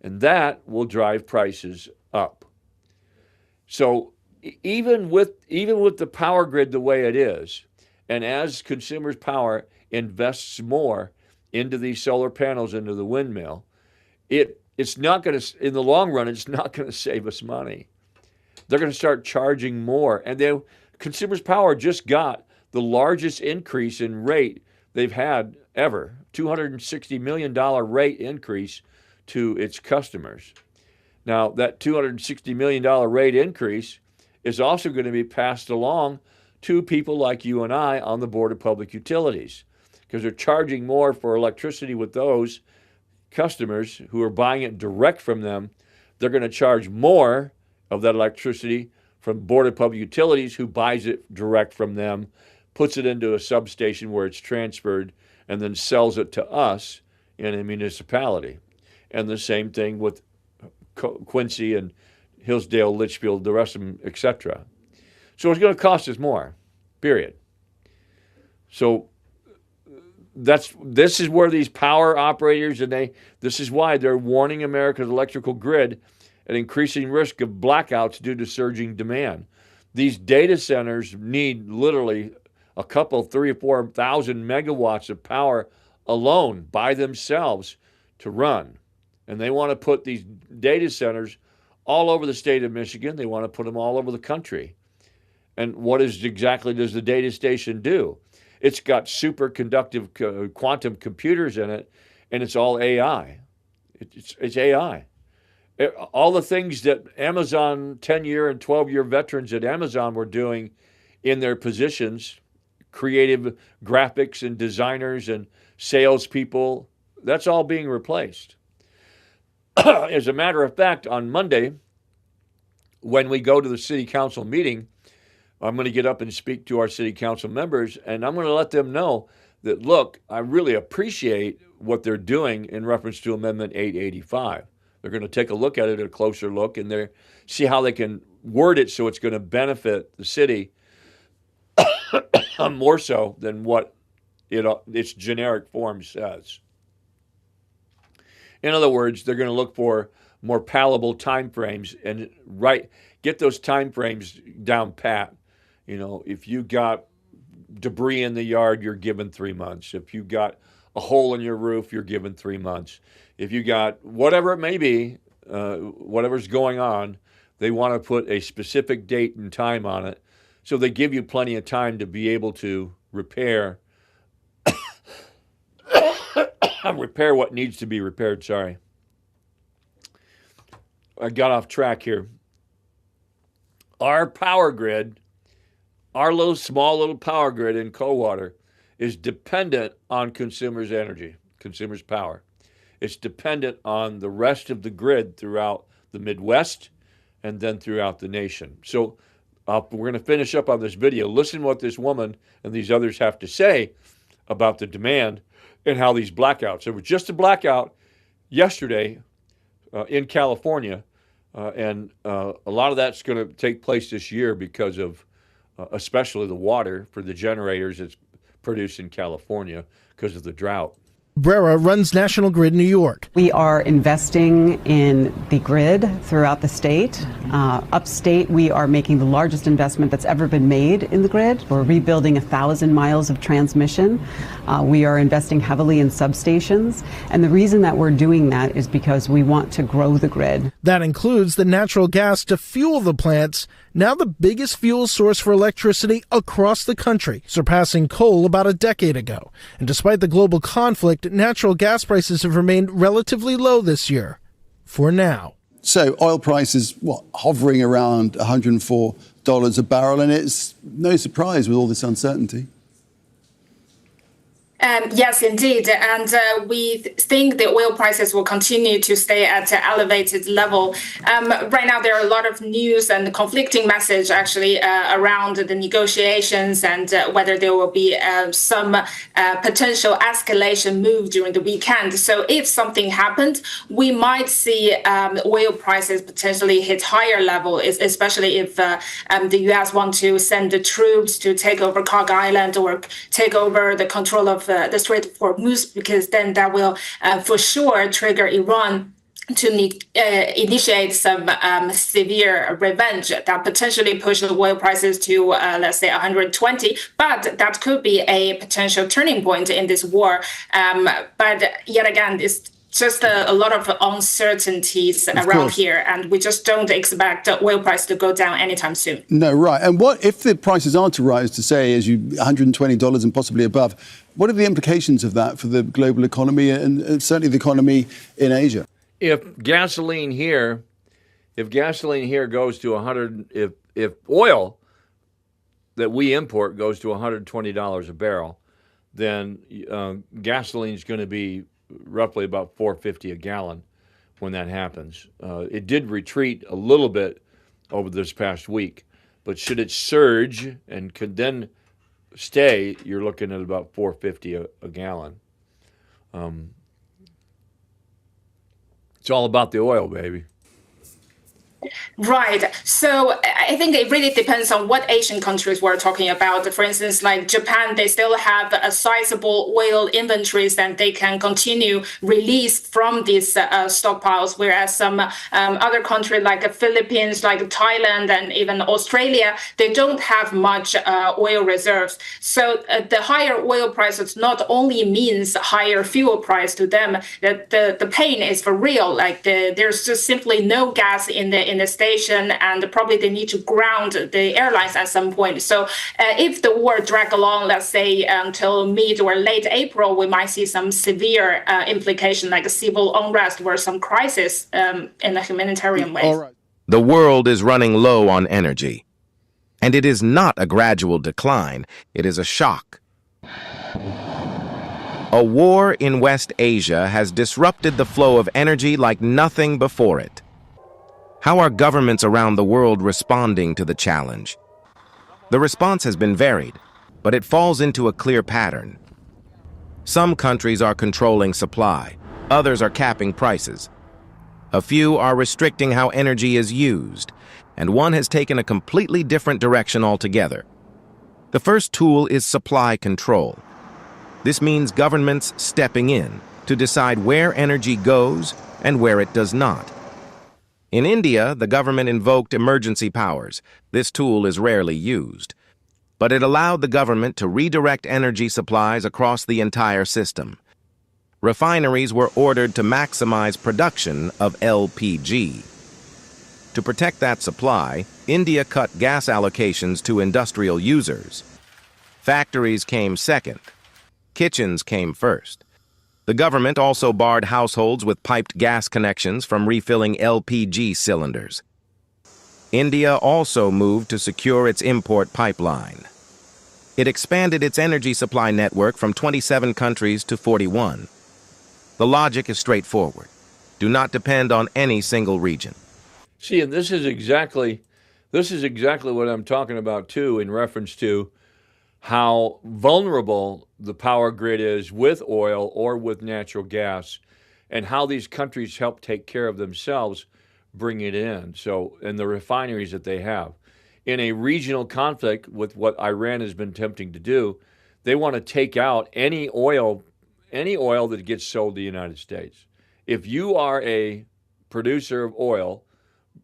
And that will drive prices up. So even with the power grid the way it is, and as Consumers Power invests more into these solar panels, into the windmill, it's not going to, in the long run, it's not going to save us money. They're going to start charging more. And Consumers Power just got the largest increase in rate they've had ever, $260 million rate increase to its customers. Now, that $260 million rate increase is also going to be passed along to people like you and I on the Board of Public Utilities, because they're charging more for electricity with those customers who are buying it direct from them. They're going to charge more of that electricity from Board of Public Utilities, who buys it direct from them, puts it into a substation where it's transferred, and then sells it to us in a municipality. And the same thing with Quincy and Hillsdale, Litchfield, the rest of them, etc. So it's going to cost us more, period. So this is where these power operators, this is why they're warning America's electrical grid at increasing risk of blackouts due to surging demand. These data centers need literally a couple, 3,000 or 4,000 megawatts of power alone by themselves to run. And they want to put these data centers all over the state of Michigan. They want to put them all over the country. And what exactly does the data station do? It's got superconductive quantum computers in it, and it's all AI. It's AI. All the things that Amazon 10-year and 12-year veterans at Amazon were doing in their positions, creative graphics and designers and salespeople, that's all being replaced. As a matter of fact, on Monday, when we go to the city council meeting, I'm going to get up and speak to our city council members, and I'm going to let them know that, look, I really appreciate what they're doing in reference to Amendment 885. They're going to take a look at it, a closer look, and they see how they can word it so it's going to benefit the city more so than what its generic form says. In other words, they're going to look for more palatable time frames and get those time frames down pat. If you got debris in the yard, you're given 3 months. If you got a hole in your roof, you're given 3 months. If you got whatever it may be, whatever's going on, they want to put a specific date and time on it. So they give you plenty of time to be able to repair what needs to be repaired. Sorry. I got off track here. Our power grid, our small little power grid in Coldwater, is dependent on consumers' energy, consumers' power. It's dependent on the rest of the grid throughout the Midwest and then throughout the nation. So we're going to finish up on this video. Listen to what this woman and these others have to say about the demand and how these blackouts. There was just a blackout yesterday in California, and a lot of that's going to take place this year because of especially the water for the generators that's produced in California because of the drought. Brera runs National Grid New York. We are investing in the grid throughout the state. Upstate, we are making the largest investment that's ever been made in the grid. We're rebuilding 1,000 miles of transmission. We are investing heavily in substations. And the reason that we're doing that is because we want to grow the grid. That includes the natural gas to fuel the plants, now the biggest fuel source for electricity across the country, surpassing coal about a decade ago. And despite the global conflict, natural gas prices have remained relatively low this year. For now. So oil prices, hovering around $104 a barrel, and it's no surprise with all this uncertainty. Yes, indeed. And we think the oil prices will continue to stay at an elevated level. Right now, there are a lot of news and conflicting message actually around the negotiations and whether there will be some potential escalation move during the weekend. So if something happened, we might see oil prices potentially hit higher level, especially if the U.S. want to send the troops to take over Kog Island or take over the control of the Strait of Hormuz, because then that will for sure trigger Iran to initiate some severe revenge that potentially push the oil prices to, let's say, 120. But that could be a potential turning point in this war. But yet again, it's just a lot of uncertainties around here, and we just don't expect the oil price to go down anytime soon. No, right. And what if the prices are to rise to, say, $120 and possibly above? What are the implications of that for the global economy and certainly the economy in Asia? If gasoline here goes to 100, if oil that we import goes to $120 a barrel, then gasoline is going to be roughly about $4.50 a gallon when that happens. It did retreat a little bit over this past week, but should it surge and could then stay, you're looking at about $4.50 a gallon. It's all about the oil, baby. Right. So I think it really depends on what Asian countries we're talking about. For instance, like Japan, they still have a sizable oil inventories and they can continue release from these stockpiles, whereas some other countries like the Philippines, like Thailand, and even Australia, they don't have much oil reserves. So the higher oil prices not only means higher fuel price to them, that the pain is for real. Like there's just simply no gas in the station, and probably they need to ground the airlines at some point. So if the war drag along, let's say until mid or late April, we might see some severe implication like a civil unrest or some crisis in a humanitarian way. All right. The world is running low on energy. And it is not a gradual decline, it is a shock. A war in West Asia has disrupted the flow of energy like nothing before it. How are governments around the world responding to the challenge? The response has been varied, but it falls into a clear pattern. Some countries are controlling supply, others are capping prices. A few are restricting how energy is used, and one has taken a completely different direction altogether. The first tool is supply control. This means governments stepping in to decide where energy goes and where it does not. In India, the government invoked emergency powers. This tool is rarely used, but it allowed the government to redirect energy supplies across the entire system. Refineries were ordered to maximize production of LPG. To protect that supply, India cut gas allocations to industrial users. Factories came second. Kitchens came first. The government also barred households with piped gas connections from refilling LPG cylinders. India also moved to secure its import pipeline. It expanded its energy supply network from 27 countries to 41. The logic is straightforward. Do not depend on any single region. See, and this is exactly what I'm talking about too, in reference to how vulnerable the power grid is with oil or with natural gas, and how these countries help take care of themselves, bring it in. So, and the refineries that they have. In a regional conflict with what Iran has been attempting to do, they want to take out any oil that gets sold to the United States. If you are a producer of oil,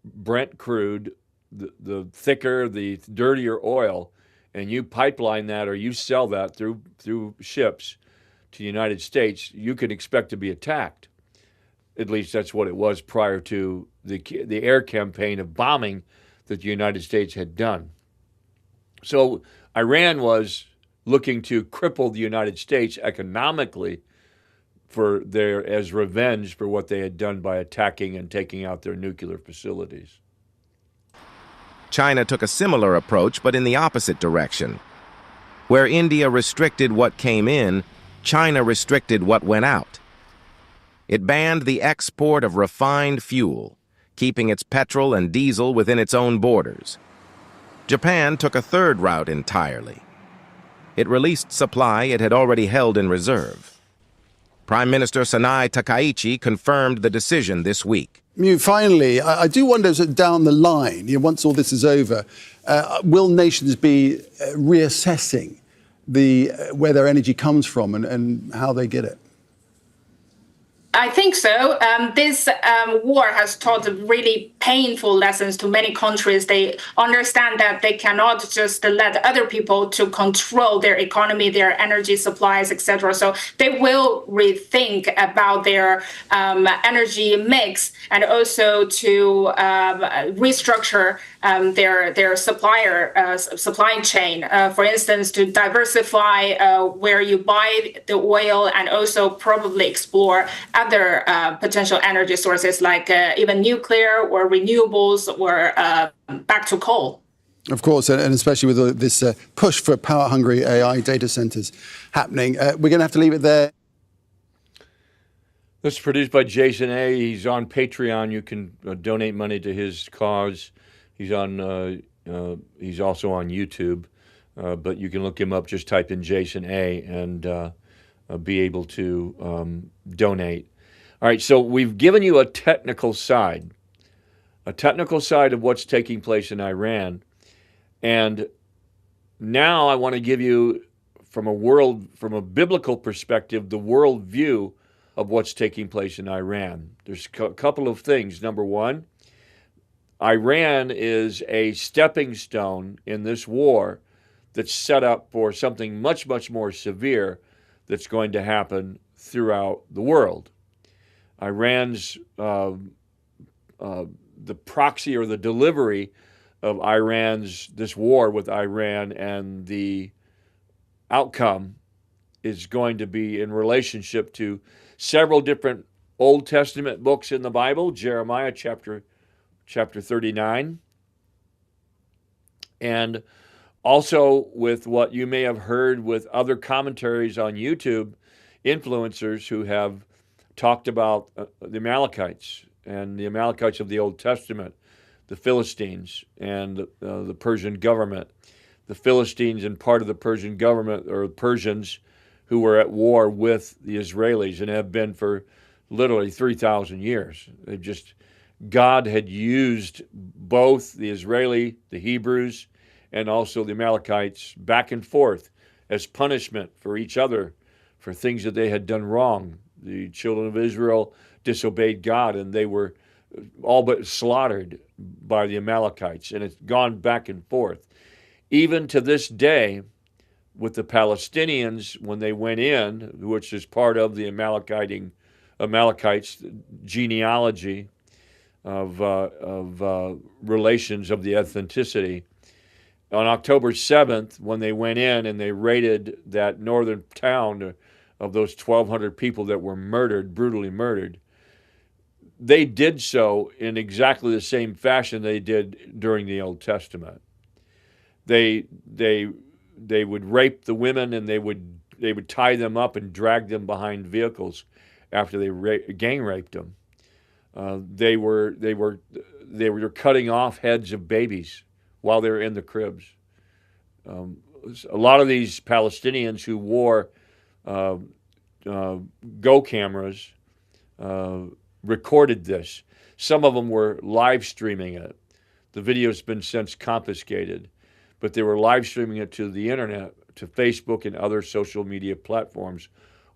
Brent crude, the thicker, the dirtier oil, and you pipeline that or you sell that through ships to the United States, you can expect to be attacked. At least that's what it was prior to the air campaign of bombing that the United States had done. So Iran was looking to cripple the United States economically as revenge for what they had done by attacking and taking out their nuclear facilities. China took a similar approach, but in the opposite direction. Where India restricted what came in, China restricted what went out. It banned the export of refined fuel, keeping its petrol and diesel within its own borders. Japan took a third route entirely. It released supply it had already held in reserve. Prime Minister Sanai Takaichi confirmed the decision this week. Finally, I do wonder, down the line, once all this is over, will nations be reassessing where their energy comes from and how they get it? I think so. This war has taught really painful lessons to many countries. They understand that they cannot just let other people to control their economy, their energy supplies, etc. So they will rethink about their energy mix, and also to restructure their supply chain. For instance, to diversify where you buy the oil, and also probably explore other potential energy sources like even nuclear or renewables or back to coal. Of course, and especially with this push for power-hungry AI data centers happening. We're going to have to leave it there. This is produced by Jason A. He's on Patreon. You can donate money to his cause. He's on. He's also on YouTube, but you can look him up. Just type in Jason A. and be able to donate. All right, so we've given you a technical side of what's taking place in Iran, and now I want to give you, from a biblical perspective, the world view of what's taking place in Iran. There's a couple of things. Number one, Iran is a stepping stone in this war that's set up for something much, much more severe that's going to happen throughout the world. Iran's, the proxy or the delivery of this war with Iran, and the outcome is going to be in relationship to several different Old Testament books in the Bible, Jeremiah chapter 39, and also with what you may have heard with other commentaries on YouTube, influencers who have talked about the Amalekites and the Amalekites of the Old Testament, the Philistines and the Persian government. The Philistines and part of the Persian government, or Persians, who were at war with the Israelis and have been for literally 3,000 years. God had used both the Israeli, the Hebrews, and also the Amalekites back and forth as punishment for each other for things that they had done wrong. The children of Israel disobeyed God, and they were all but slaughtered by the Amalekites, and it's gone back and forth. Even to this day, with the Palestinians, when they went in, which is part of the Amalekites genealogy of relations of the ethnicity, on October 7th, when they went in and they raided that northern town of those 1,200 people that were murdered, brutally murdered, they did so in exactly the same fashion they did during the Old Testament. They would rape the women, and they would tie them up and drag them behind vehicles after they gang raped them. They were cutting off heads of babies while they were in the cribs. A lot of these Palestinians who wore Go cameras recorded this. Some of them were live streaming it. The video's been since confiscated, but they were live streaming it to the internet, to Facebook and other social media platforms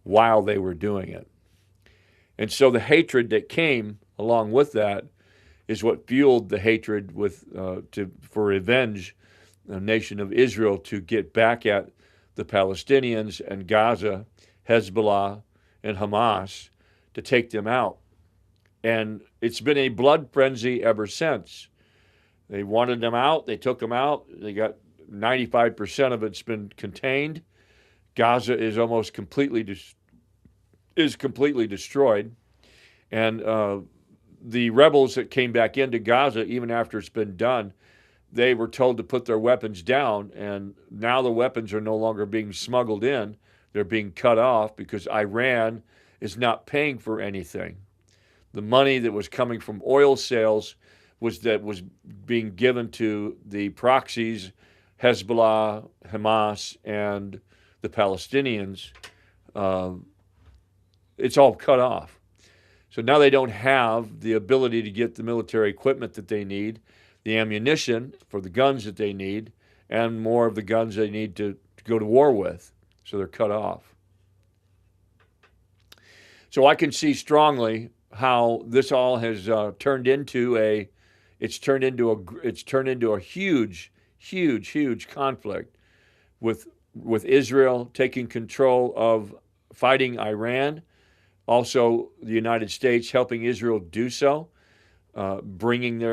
while they were doing it. And so the hatred that came along with that is what fueled the hatred for revenge, the nation of Israel, to get back at the Palestinians and Gaza, Hezbollah, and Hamas, to take them out. And it's been a blood frenzy ever since. They wanted them out. They took them out. They got 95% of it's been contained. Gaza is almost completely destroyed. And the rebels that came back into Gaza, even after it's been done, they were told to put their weapons down. And now the weapons are no longer being smuggled in. They're being cut off because Iran is not paying for anything. The money that was coming from oil sales was being given to the proxies, Hezbollah, Hamas, and the Palestinians. It's all cut off. So now they don't have the ability to get the military equipment that they need, the ammunition for the guns that they need, and more of the guns they need to go to war with. So they're cut off. So I can see strongly how this all has turned into a huge conflict with Israel taking control of fighting Iran, also the United States helping Israel do so, bringing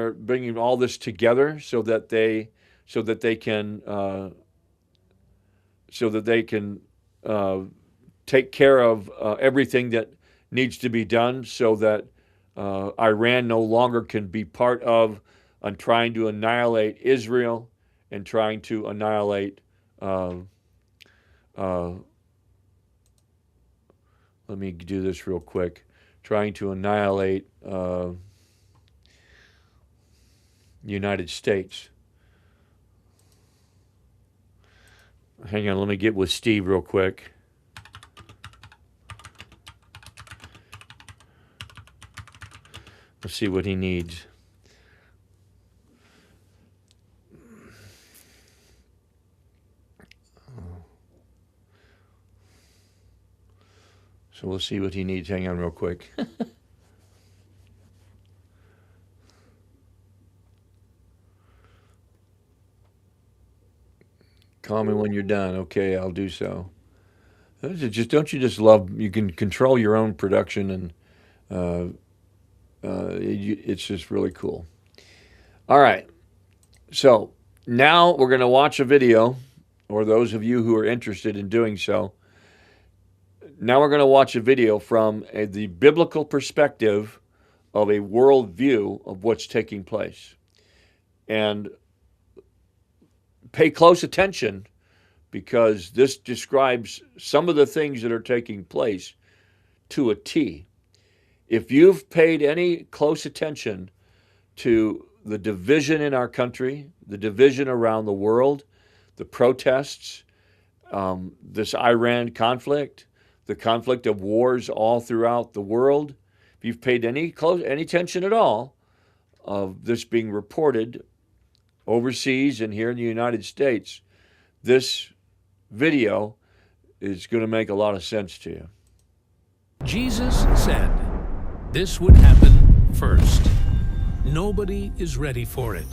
all this together so that they can take care of everything that needs to be done, so that Iran no longer can be part of trying to annihilate Israel and trying to annihilate. Let me do this real quick. Trying to annihilate the United States. Hang on, let me get with Steve real quick. Let's see what he needs. So we'll see what he needs. Hang on real quick. Call me when you're done. Okay, I'll do so. Don't you just love, you can control your own production, and it's just really cool. All right. So now we're going to watch a video, or those of you who are interested in doing so. Now we're going to watch a video from the biblical perspective of a worldview of what's taking place. And pay close attention, because this describes some of the things that are taking place to a T. If you've paid any close attention to the division in our country, the division around the world, the protests, this Iran conflict, the conflict of wars all throughout the world, if you've paid any attention at all of this being reported overseas and here in the United States, this video is going to make a lot of sense to you. Jesus said this would happen first. Nobody is ready for it.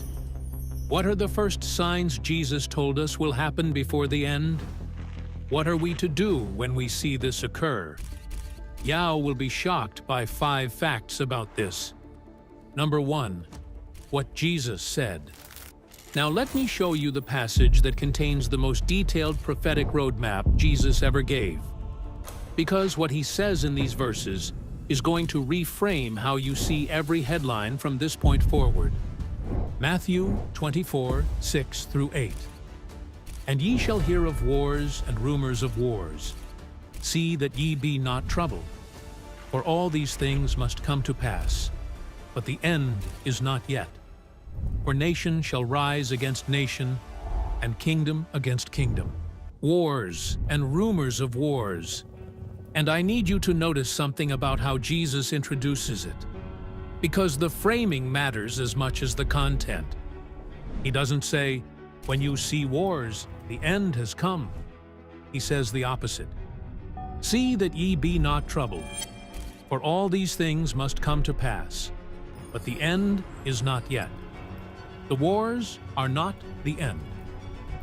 What are the first signs Jesus told us will happen before the end? What are we to do when we see this occur? Yao will be shocked by 5 facts about this. Number 1, what Jesus said. Now let me show you the passage that contains the most detailed prophetic roadmap Jesus ever gave. Because what he says in these verses is going to reframe how you see every headline from this point forward. Matthew 24:6-8. And ye shall hear of wars and rumors of wars. See that ye be not troubled. For all these things must come to pass, but the end is not yet. For nation shall rise against nation, and kingdom against kingdom. Wars and rumors of wars. And I need you to notice something about how Jesus introduces it, because the framing matters as much as the content. He doesn't say, when you see wars, the end has come. He says the opposite. See that ye be not troubled, for all these things must come to pass, but the end is not yet. The wars are not the end.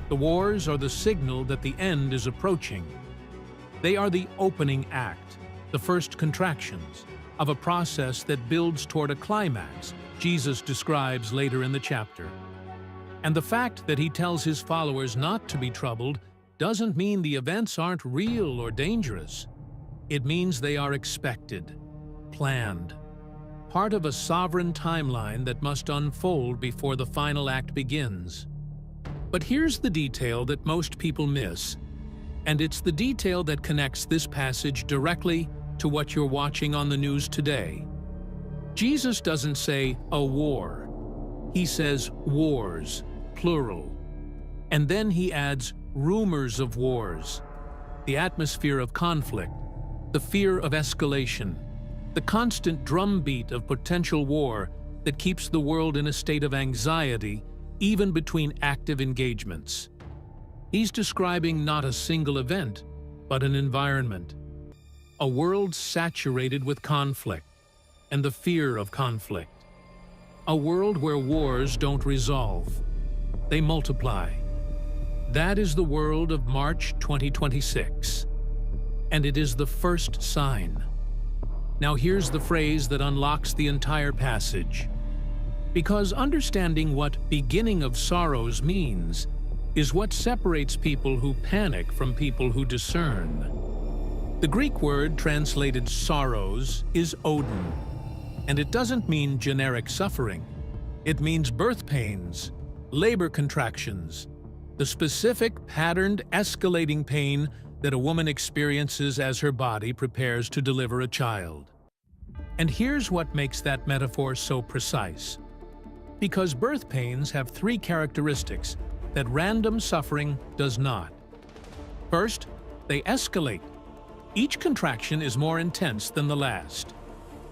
The wars are the signal that the end is approaching. They are the opening act, the first contractions, of a process that builds toward a climax Jesus describes later in the chapter. And the fact that he tells his followers not to be troubled doesn't mean the events aren't real or dangerous. It means they are expected, planned, part of a sovereign timeline that must unfold before the final act begins. But here's the detail that most people miss, and it's the detail that connects this passage directly to what you're watching on the news today. Jesus doesn't say a war. He says wars, plural. And then he adds rumors of wars, the atmosphere of conflict, the fear of escalation, the constant drumbeat of potential war that keeps the world in a state of anxiety even between active engagements. He's describing not a single event, but an environment. A world saturated with conflict and the fear of conflict. A world where wars don't resolve. They multiply. That is the world of March 2026. And it is the first sign. Now here's the phrase that unlocks the entire passage. Because understanding what beginning of sorrows means is what separates people who panic from people who discern. The Greek word translated sorrows is Odin, and it doesn't mean generic suffering. It means birth pains, labor contractions, the specific patterned escalating pain that a woman experiences as her body prepares to deliver a child. And here's what makes that metaphor so precise. Because birth pains have 3 characteristics that random suffering does not. First, they escalate. Each contraction is more intense than the last.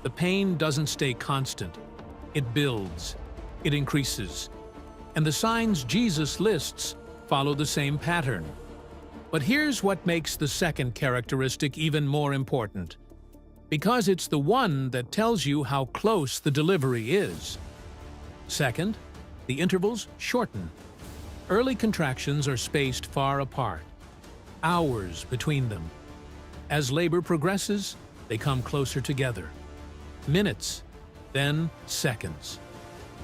The pain doesn't stay constant. It builds. It increases. And the signs Jesus lists follow the same pattern. But here's what makes the second characteristic even more important. Because it's the one that tells you how close the delivery is. Second, the intervals shorten. Early contractions are spaced far apart, hours between them. As labor progresses, they come closer together. Minutes, then seconds.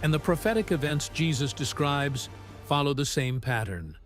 And the prophetic events Jesus describes follow the same pattern.